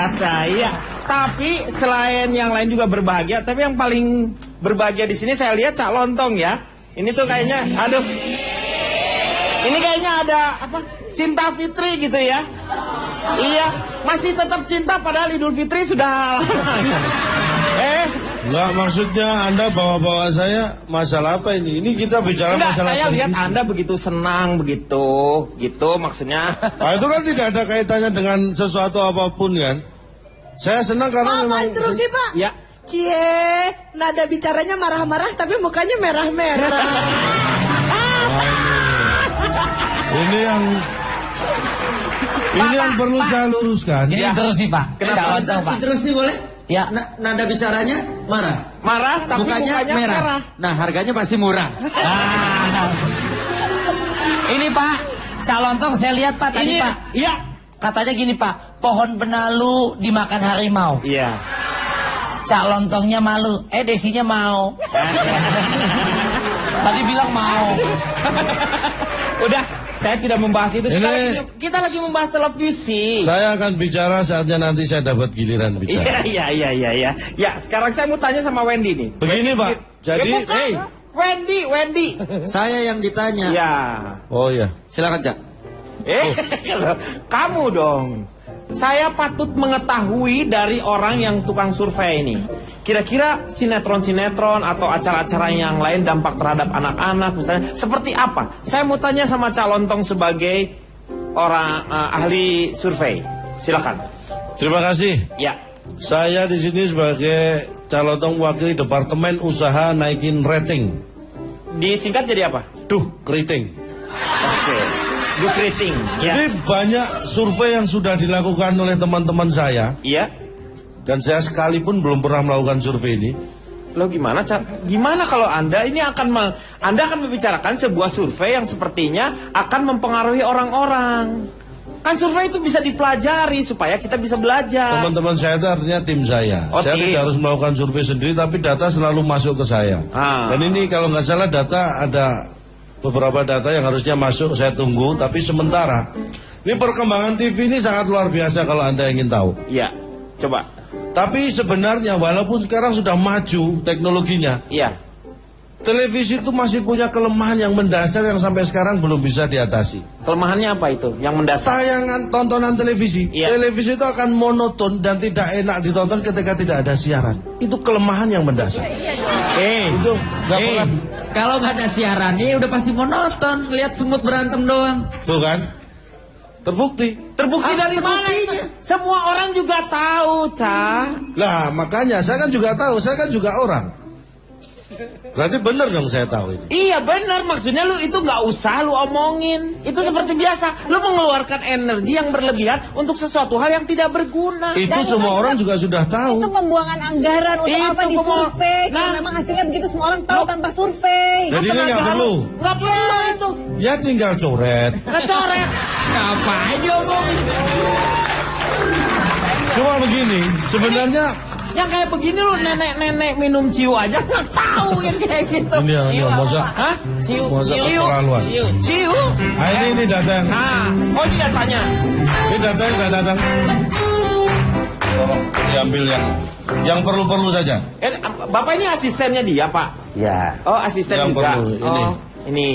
biasa, iya. Tapi selain yang lain juga berbahagia, tapi yang paling berbahagia di sini saya lihat Cak Lontong ya. Ini tuh kayaknya, aduh. Ini kayaknya ada apa? Cinta Fitri gitu ya. Iya, masih tetap cinta padahal Idul Fitri sudah lama. Enggak, maksudnya Anda bawa-bawa saya masalah apa ini? Ini kita bicara enggak, masalah saya lihat Anda begitu senang begitu, gitu maksudnya. Nah, itu kan tidak ada kaitannya dengan sesuatu apapun kan? Saya senang karena memang. Terus sih Pak? Ya. Cie, nada bicaranya marah-marah tapi mukanya merah-merah. Ini yang perlu saya luruskan. Ini terus sih Pak. Kenapa? Terus sih boleh? Ya. Nada bicaranya marah. Marah tapi mukanya merah. Nah, harganya pasti murah. Ini Pak, Cak Lontong saya lihat Pak tadi Pak. Iya. Katanya gini Pak, pohon benalu dimakan harimau. Iya. Cak Lontongnya malu, Desinya mau. Tadi bilang mau. Udah, saya tidak membahas itu. Ini, kita lagi membahas televisi. Saya akan bicara saatnya nanti saya dapat giliran bicara. Iya. Ya, sekarang saya mau tanya sama Wendy nih. Begini Pak, jadi Wendy. Saya yang ditanya. Ya. Oh ya. Silakan, Cak. Kamu dong. Saya patut mengetahui dari orang yang tukang survei ini. Kira-kira sinetron-sinetron atau acara-acara yang lain dampak terhadap anak-anak misalnya seperti apa? Saya mau tanya sama Cak Lontong sebagai orang ahli survei. Silakan. Terima kasih. Ya. Saya di sini sebagai Cak Lontong wakili Departemen Usaha Naikin Rating. Disingkat jadi apa? Keriting. Oke. Keriting. Ya. Jadi banyak survei yang sudah dilakukan oleh teman-teman saya. Iya. Dan saya sekalipun belum pernah melakukan survei ini. Loh gimana, Cak? Gimana kalau Anda ini Anda akan membicarakan sebuah survei yang sepertinya akan mempengaruhi orang-orang. Kan survei itu bisa dipelajari supaya kita bisa belajar. Teman-teman saya itu artinya tim saya. Saya tidak harus melakukan survei sendiri, tapi data selalu masuk ke saya. Dan ini kalau nggak salah data ada beberapa data yang harusnya masuk, saya tunggu. Tapi sementara, ini perkembangan TV ini sangat luar biasa kalau Anda ingin tahu. Iya, coba. Tapi sebenarnya walaupun sekarang sudah maju teknologinya, televisi itu masih punya kelemahan yang mendasar yang sampai sekarang belum bisa diatasi. Kelemahannya apa itu yang mendasar? Tayangan tontonan televisi. Televisi itu akan monoton dan tidak enak ditonton ketika tidak ada siaran. Itu kelemahan yang mendasar. Itu nggak pernah. Kalau nggak ada siaran, udah pasti monoton. Lihat semut berantem doang. Tuh kan? Terbukti dari mana? Semua orang juga tahu, Cak. Lah, makanya saya kan juga tahu, saya kan juga orang. Berarti benar dong saya tahu itu. Iya benar, maksudnya lu itu nggak usah lu omongin. Itu seperti biasa, lu mengeluarkan energi yang berlebihan untuk sesuatu hal yang tidak berguna. Itu semua orang juga sudah tahu. Itu pembuangan anggaran untuk apa di survei. Kalau memang hasilnya begitu semua orang tahu tanpa survei. Jadi ini nggak perlu. Nggak perlu itu. Ya tinggal coret. Coret. Ngapain diomongin? Cuma begini, sebenarnya yang kayak begini lu nenek-nenek minum ciu aja nggak tahu yang kayak gitu. Ini masa? Hah? Ciu. Ciu. Ah, ini datang. Oh ini datanya. Ini datang nggak datang? Diambil yang perlu-perlu saja. Bapak ini asistennya dia, Pak? Ya. Oh asisten yang juga. Perlu. Ini. Ini.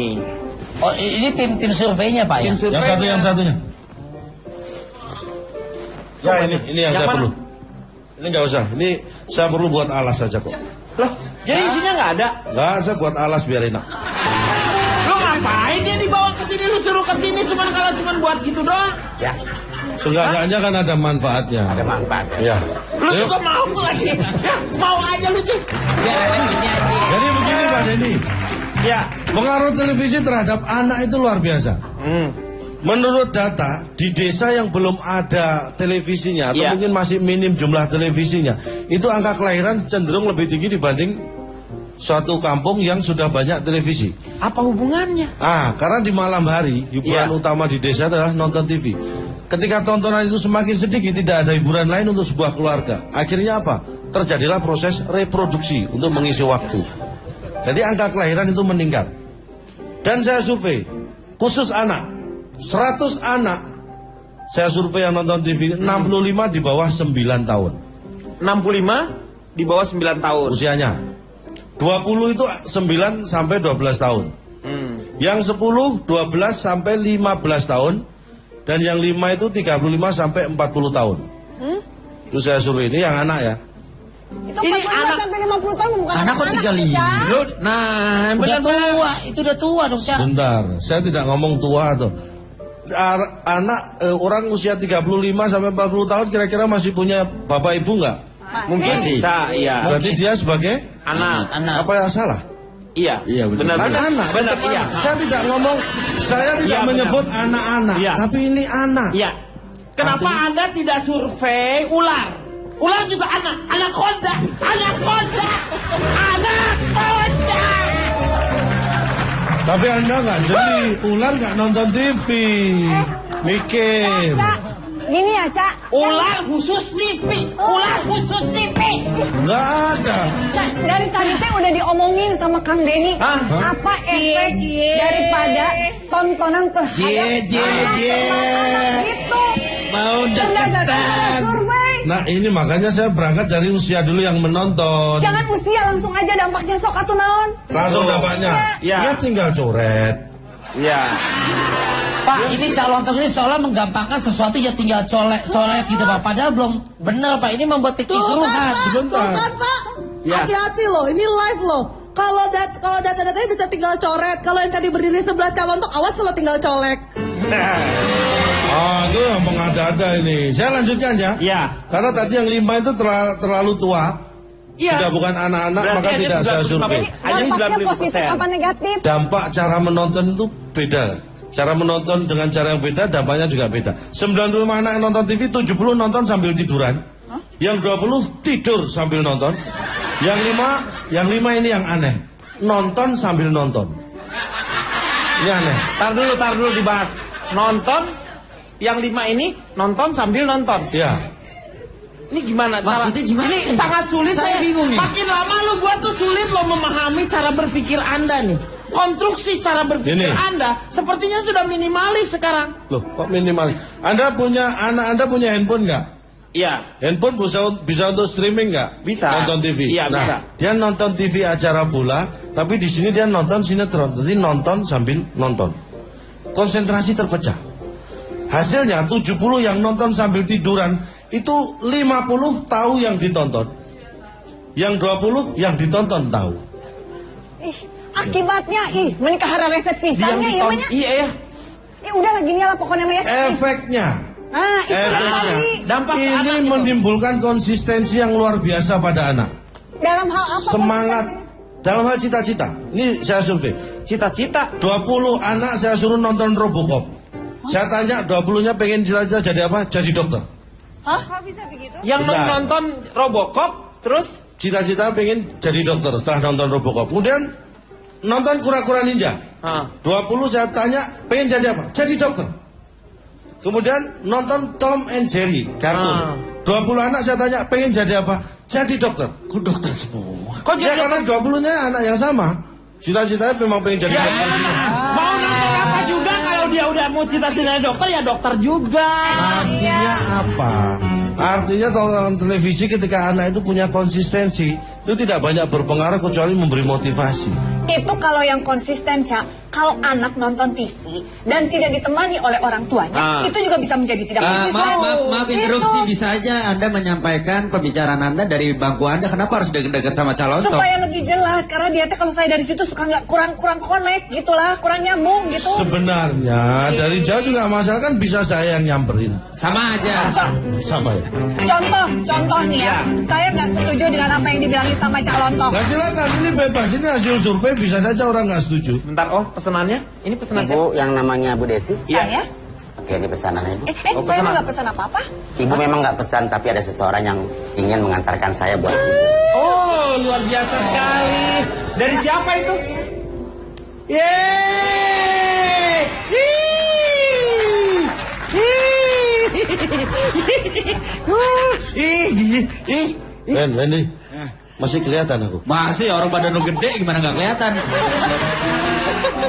Oh ini tim surveinya Pak ya? Yang satunya. Ya ini yang saya perlu. Ini nggak usah, ini saya perlu buat alas saja kok. Loh, jadi isinya nggak ada? Nggak, saya buat alas biar enak. Lu ngapain dia dibawa ke sini, lu suruh ke sini kalau cuman buat gitu doang? Ya. Seenggaknya kan ada manfaatnya. Ada manfaatnya. Ya. Lu juga mau lagi? Ya, mau aja lu Cis. Jadi begini Pak Denny. Ya. Pengaruh televisi terhadap anak itu luar biasa. Menurut data, di desa yang belum ada televisinya atau mungkin masih minim jumlah televisinya, itu angka kelahiran cenderung lebih tinggi dibanding suatu kampung yang sudah banyak televisi. Apa hubungannya? Karena di malam hari, hiburan utama di desa adalah nonton TV. Ketika tontonan itu semakin sedikit, tidak ada hiburan lain untuk sebuah keluarga. Akhirnya apa? Terjadilah proses reproduksi untuk mengisi waktu. Jadi angka kelahiran itu meningkat. Dan saya survei, khusus anak. 100 anak saya survei yang nonton TV 65 di bawah 9 tahun. 65 di bawah 9 tahun. Usianya. 20 itu 9 sampai 12 tahun. Yang 10 12 sampai 15 tahun. Dan yang 5 itu 35 sampai 40 tahun. Itu saya survei, ini yang anak ya. Itu 45 sampai 50 tahun bukan Anak kok 35? Nah, Udah benar-benar. tua, itu udah tua dong, Cak. Bentar, saya tidak ngomong tua atau anak orang usia 35 sampai 40 tahun kira-kira masih punya bapak ibu nggak? Mungkin bisa, iya. Berarti dia sebagai Anak. apa yang salah? Iya, benar. Anak-anak, benar, tetap iya. anak. Saya tidak ngomong, saya tidak Iya, menyebut anak-anak, Iya. tapi ini anak. Iya. Kenapa Artinya- Anda tidak survei ular? Ular juga anak, anaconda. Tapi Anda nggak jeli, ular nggak nonton TV, mikir. Cak, gini ya, Cak. Ular khusus TV, Nggak ada. Cak, dari tadi teh udah diomongin sama Kang Denny. Hah? Apa efek daripada tontonan terhadap anak-anak itu? Mau Berdasarkan deketan. survei. Nah ini makanya saya berangkat dari usia dulu yang menonton. Jangan usia, langsung aja dampaknya sok atuh naon. Langsung dampaknya, Iya. dia tinggal coret. Iya. Pak, ini calon ini seolah menggampangkan sesuatu ya tinggal colek gitu Pak. Padahal belum benar Pak. Ini membuat kekisruhan. Sebentar. Tuh kan Pak, Ya. hati-hati loh, ini live loh. Kalau data-datanya bisa tinggal coret. Kalau yang tadi berdiri sebelah calon tok, awas kalau tinggal colek. Ah, itu yang mengada-ada ini. Saya lanjutkan ya. Iya. Karena tadi yang 5 itu terlalu tua. Iya. Sudah bukan anak-anak, Berarti maka hanya tidak saya 95%. survei. Hanya Dampaknya 95%. positif apa negatif? Dampak cara menonton itu beda. Cara menonton dengan cara yang beda, dampaknya juga beda. 95 anak yang nonton TV, 70 nonton sambil tiduran. Yang 20 tidur sambil nonton. Yang 5 ini yang aneh. Nonton sambil nonton. Ini aneh. Tar dulu dibahas. Nonton, yang 5 ini nonton sambil nonton. Ya. Ini gimana? Maksudnya gimana? Ini sangat sulit. Saya bingung nih. Makin lama gua tuh sulit memahami cara berpikir Anda nih. Konstruksi cara berpikir Ini. Anda sepertinya sudah minimalis sekarang. Loh, kok minimal? Anak Anda punya handphone nggak? Iya. Handphone bisa untuk streaming nggak? Bisa. Nonton TV. Iya, nah, bisa. dia nonton TV acara bola, tapi di sini dia nonton sinetron. Jadi nonton sambil nonton. Konsentrasi terpecah. Hasilnya 70 yang nonton sambil tiduran, itu 50 tahu yang ditonton. Yang 20 yang ditonton tahu. Akibatnya, menikah hara resep pisangnya ya banyak. Iya ya. Udah lah gini lah pokoknya mah ya. Efeknya. Nah, itu Efeknya. tadi. Dampak ke Ini anak itu. menimbulkan konsistensi yang luar biasa pada anak. Dalam hal apa? Semangat dalam hal cita-cita. Ini saya survei. Cita-cita. 20 anak saya suruh nonton Robocop. Saya tanya 20-nya pengen cita-cita jadi apa? Jadi dokter. Hah? Kok bisa begitu? Yang Bentar. nonton Robocop terus Cita-cita pengen jadi dokter setelah nonton Robocop. Kemudian nonton Kura-Kura Ninja. 20 saya tanya pengen jadi apa? Jadi dokter. Kemudian nonton Tom and Jerry kartun. 20 anak saya tanya pengen jadi apa? Jadi dokter. Kok dokter semua? kok Ya jadi karena 20-nya anak yang sama. Cita-citanya memang pengen jadi Ya, dokter. mau nonton apa juga kalau dia udah mau cita-cita dokter ya dokter juga. Artinya apa? Artinya tontonan televisi ketika anak itu punya konsistensi, itu tidak banyak berpengaruh kecuali memberi motivasi. Itu kalau yang konsisten, Cak. Kalau anak nonton TV dan tidak ditemani oleh orang tuanya, itu juga bisa menjadi tidak konsisten. Maaf interupsi, Gitu. bisa aja Anda menyampaikan pembicaraan Anda dari bangku Anda. Kenapa harus dekat-dekat sama calon toh? Supaya lebih jelas, karena dia teh kalau saya dari situ suka nggak kurang connect gitulah, kurang nyambung gitu. Sebenarnya dari jauh juga masalah kan bisa saya yang nyamperin. Sama aja. Sama ya. Contoh nih ya, saya nggak setuju dengan apa yang dibilangin sama calon toh. Nah silakan, ini bebas, ini hasil survei, bisa saja orang nggak setuju. Bentar, pesanannya? Ini pesanan siapa? Ibu yang namanya Bu Desi. Saya? Oke, ini pesanannya Ibu. Saya pesanan. emang nggak pesan apa-apa. Ibu memang nggak pesan, tapi ada seseorang yang ingin mengantarkan saya buat Ibu. Oh, luar biasa sekali. Dari siapa itu? Yeay! Wendy, masih kelihatan aku. Masih orang badan lu gede gimana nggak kelihatan?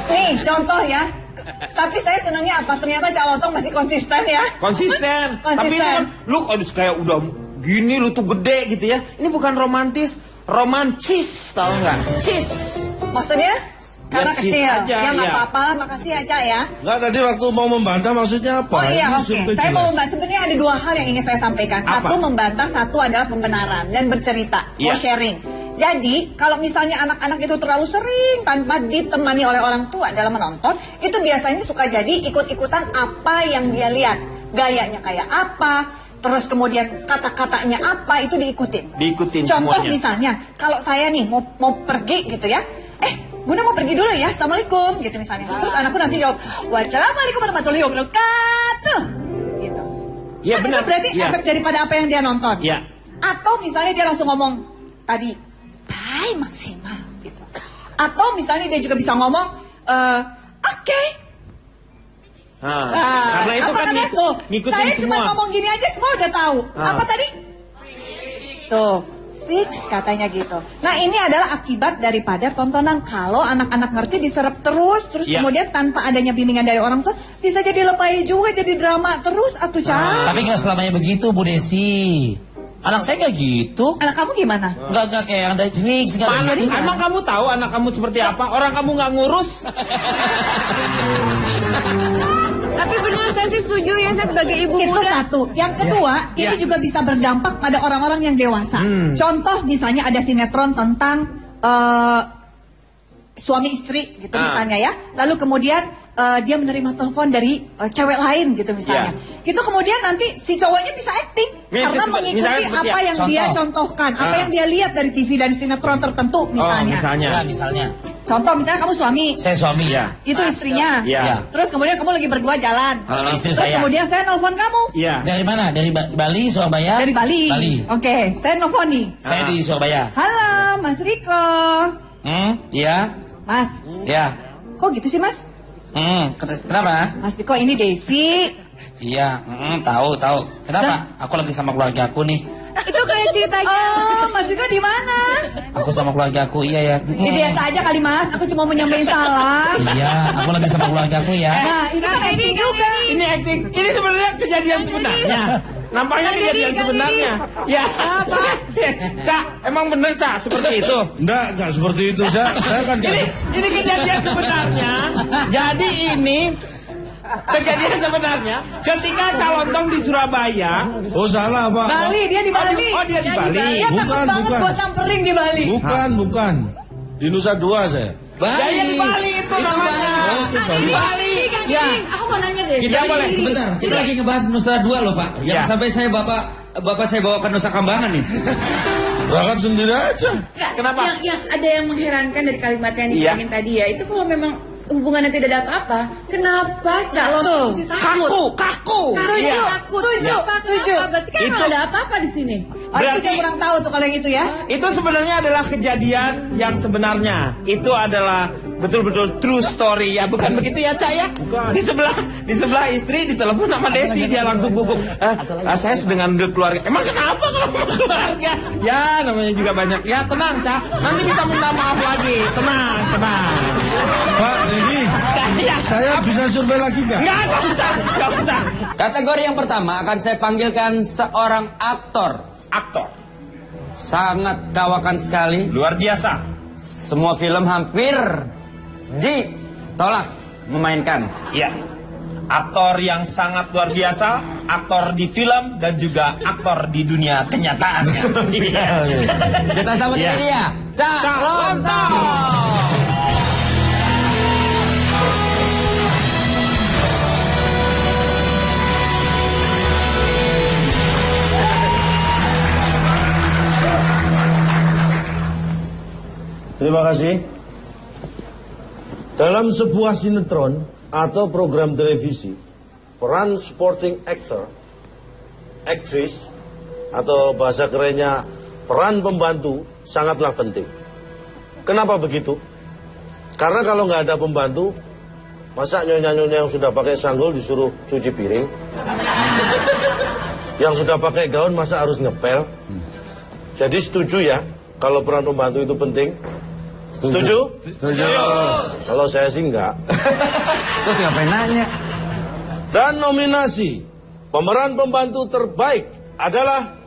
Nih contoh ya, Tapi saya senangnya apa? Ternyata Cak Lontong masih konsisten ya. Konsisten. Tapi itu kan lu kayak udah gini lu tuh gede gitu ya. Ini bukan romantis, romancis, tahu nggak? Cis. Maksudnya? Karena cheese kecil. aja, Ya nggak iya. apa-apa lah, makasih ya Cak ya. Nggak, tadi waktu mau membantah maksudnya apa? Oh iya, Ini oke. survei Saya mau jelas. membantah. Sebenarnya ada dua hal yang ingin saya sampaikan. Satu membantah, satu adalah pembenaran dan bercerita, Iya. sharing. Jadi, kalau misalnya anak-anak itu terlalu sering tanpa ditemani oleh orang tua dalam menonton, itu biasanya suka jadi ikut-ikutan apa yang dia lihat. Gayanya kayak apa, terus kemudian kata-katanya apa, itu diikutin. Diikutin Contoh semuanya. misalnya, kalau saya nih mau pergi gitu ya, Bunda mau pergi dulu ya, Assalamualaikum gitu misalnya. Terus anakku nanti jawab, Wassalamualaikum warahmatullahi wabarakatuh. Gitu. Iya Kan benar. itu berarti Iya. efek daripada apa yang dia nonton. Iya. Atau misalnya dia langsung ngomong tadi, bye maksimal gitu. Atau misalnya dia juga bisa ngomong, oke. Karena itu apa kan namanya tuh? ngikutin Saya semua. cuma ngomong gini aja semua udah tahu. Apa tadi? Tuh, fix katanya gitu. Nah ini adalah akibat daripada tontonan. Kalau anak-anak ngerti diserap terus Ya. kemudian tanpa adanya bimbingan dari orang tua, bisa jadi lebay juga, jadi drama terus atuh Cak. Tapi nggak selamanya begitu, Bu Desi. Anak saya nggak gitu. Anak kamu gimana? Nggak kayak yang dari fix. Nggak Mana, gitu. emang kamu tahu anak kamu seperti apa? Orang kamu nggak ngurus. Tapi benar saya sih setuju ya, saya sebagai ibu Itu muda. satu. Yang kedua, ini juga bisa berdampak pada orang-orang yang dewasa. Contoh misalnya ada sinetron tentang suami istri gitu misalnya ya. Lalu kemudian dia menerima telepon dari cewek lain gitu misalnya. Itu kemudian nanti si cowoknya bisa acting karena mengikuti apa yang dia contohkan, apa yang dia lihat dari TV dari sinetron tertentu misalnya. Ya, misalnya. Contoh misalnya kamu suami, Saya suami. Iya. itu istrinya. Iya. Terus kemudian kamu lagi berdua jalan. Istri Terus saya. kemudian saya nelfon kamu. Iya. Dari mana? Dari Bali, Surabaya? Dari Bali. Bali. Oke, saya nelfon nih. Saya di Surabaya. Halo, Mas Riko. Iya. Mas, Iya. kok gitu sih Mas? Kenapa? Mas Riko ini Desi. Iya, tahu. Kenapa? Aku lagi sama keluarga aku nih. Itu kayak ceritanya. Oh, Mas Riko di mana? Aku sama keluarga aku, iya ya. Ini biasa aja kali Mas, aku cuma mau nyampein salam. Iya, aku lagi sama keluarga aku ya. Nah, ini kan acting juga. Ini acting. Ini sebenarnya kejadian sebenarnya. Nampaknya kejadian sebenarnya. Ya. Apa? Cak, emang bener Cak seperti itu? Enggak seperti itu. Saya kan Ini kejadian sebenarnya. Jadi ini kejadian sebenarnya ketika Cak Lontong di Surabaya. Oh salah Pak. Bali, dia di Bali. Oh, dia di Bali. Dia takut Bukan, banget bukan. gua samperin di Bali. Bukan. Di Nusa Dua saya. Saya di Bali itu namanya. Di Bali. Ya. Aku mau nanya deh. Kita boleh Sebentar, kita lagi ngebahas Nusa Dua loh Pak. Ya. Jangan sampai bapak saya bawa ke Nusa Kambangan nih. Berangkat sendiri aja. Kenapa? Yang ada yang mengherankan dari kalimat yang Iya. dibilangin tadi ya, itu kalau memang hubungannya tidak ada apa-apa, kenapa Cak Lontong mesti takut? Kaku. Setuju, Iya. setuju. Berarti kan Itu- memang ada apa-apa di sini. Oh, itu Berarti- saya kurang tahu tuh kalau yang itu ya. Itu sebenarnya adalah kejadian yang sebenarnya. Itu adalah betul-betul true story ya, bukan begitu ya Cak ya? Di sebelah istri ditelepon sama Desi, dia langsung gugup. Saya sedang ambil keluarga. Emang kenapa kalau mau keluarga? Ya namanya juga banyak. Ya tenang Cak, nanti bisa minta maaf lagi. Tenang. Pak, ini Ya, saya bisa survei lagi nggak? Nggak usah. Kategori yang pertama akan saya panggilkan seorang aktor. Aktor Sangat kawakan sekali. luar biasa. Semua film hampir ditolak memainkan. Iya. Aktor yang sangat luar biasa, aktor di film dan juga aktor di dunia kenyataan. Iya. Kita sambut Iya. ini dia, Cak Lontong. Terima kasih. Dalam sebuah sinetron atau program televisi, peran supporting actor, aktris, atau bahasa kerennya peran pembantu sangatlah penting. Kenapa begitu? Karena kalau nggak ada pembantu, masa nyonya-nyonya yang sudah pakai sanggul disuruh cuci piring? Yang sudah pakai gaun masa harus ngepel? Jadi setuju ya, kalau peran pembantu itu penting. Setuju? Setuju. Kalau saya sih enggak. Terus ngapain nanya? Dan nominasi pemeran pembantu terbaik adalah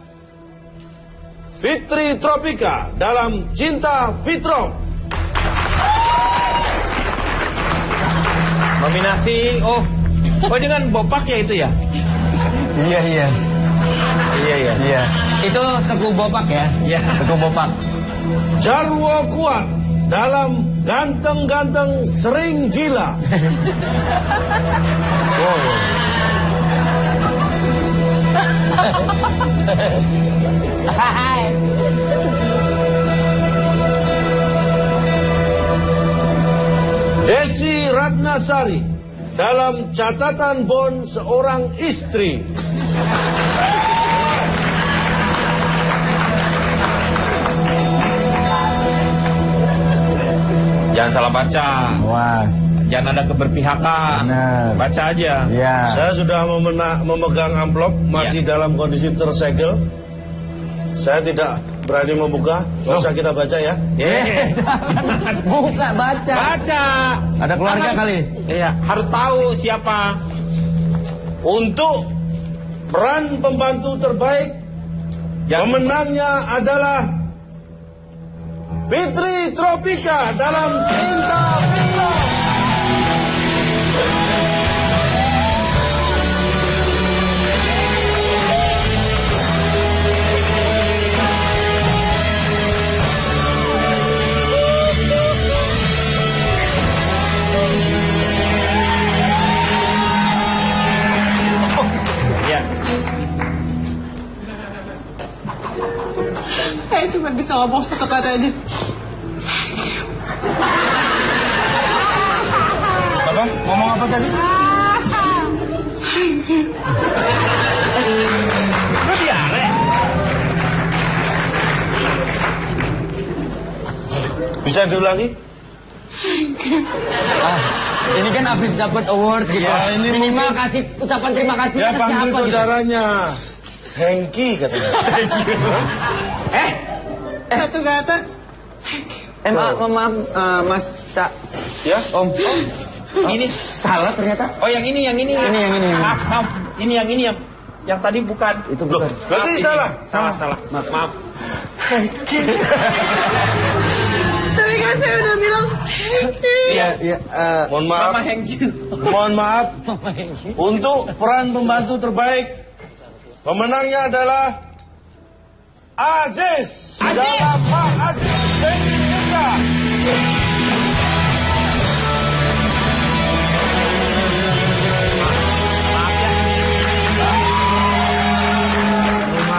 Fitri Tropika dalam Cinta Fitro. Nominasi, oh ini kan Bopak ya itu ya? Iya. Itu Teguh Bopak ya? Iya. Teguh Bopak. Jarwo Kuat dalam Ganteng-Ganteng Sering Gila. Desi Ratnasari dalam Catatan Bon Seorang Istri. Jangan salah baca. Was. Jangan ada keberpihakan. Benar. Baca aja. Iya. Saya sudah memegang amplop, masih dalam kondisi tersegel. Saya tidak berani membuka. Nggak usah kita baca ya. Buka, baca. Baca. Ada keluarga kali. Iya, harus tahu siapa. Untuk peran pembantu terbaik, pemenangnya adalah Fitri Tropika dalam Cinta Fitro. Saya cuma bisa ngomong satu kata aja. Apa? Ngomong apa tadi? Lu diare. Bisa diulangi? Ini kan habis dapat award gitu. Ya, ini minimal kasih ucapan terima kasih Ya ke panggil siapa gitu. saudaranya Hengki katanya. Satu kata. Maaf, Mas Cak. Ya? Om. Ini salah ternyata. Oh yang ini. Ini. Maaf. Ini yang tadi bukan. Itu bukan. Berarti salah. Salah. Maaf. Tapi kan saya udah bilang. Iya. Mohon maaf. Mama Hengki. Mohon maaf. Untuk peran pembantu terbaik, pemenangnya adalah Aziz. Dalam Pak Aziz Indonesia.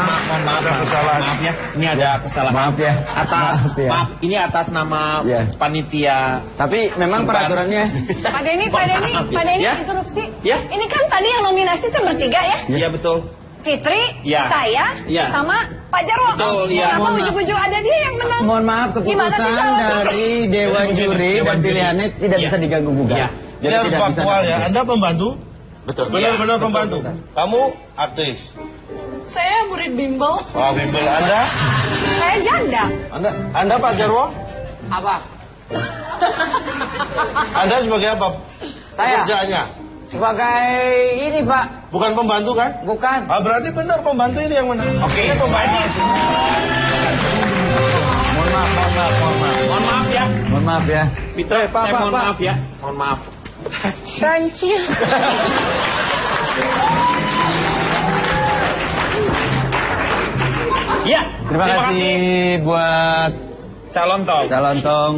Maaf ya. Ini ada kesalahan. Maaf ya. Maaf. Ini atas nama panitia. Tapi memang peraturannya. Pak Denny, Ya. interupsi. Ya. Ini kan tadi yang nominasi itu bertiga ya? Iya betul. Fitri, Ya. saya, Ya. sama Pak Jarwo. Betul, ya. Kenapa Mohon ujung-ujung ada dia yang menang? Mohon maaf, Gimana keputusan sih salahnya? dari Dewan Juri dan pilihannya tidak bisa diganggu gugat. Ya. Ini harus tidak bisa faktual ya. Anda pembantu? Betul. Benar-benar pembantu. Kamu aktris. Saya murid bimbel. Wah, bimbel Anda? Saya janda. Anda Pak Jarwo? Apa? Anda sebagai apa? Saya? Kerjaannya? Sebagai ini Pak, Bukan pembantu kan? bukan. Ah, berarti benar pembantu ini yang menang. Oke. Ini pembantu. Mohon maaf ya. Mohon maaf ya. Mohon maaf ya. Fitri, saya mohon maaf ya. Mohon maaf. Kancil. Ya. Terima kasih buat Calon Tong. calon tong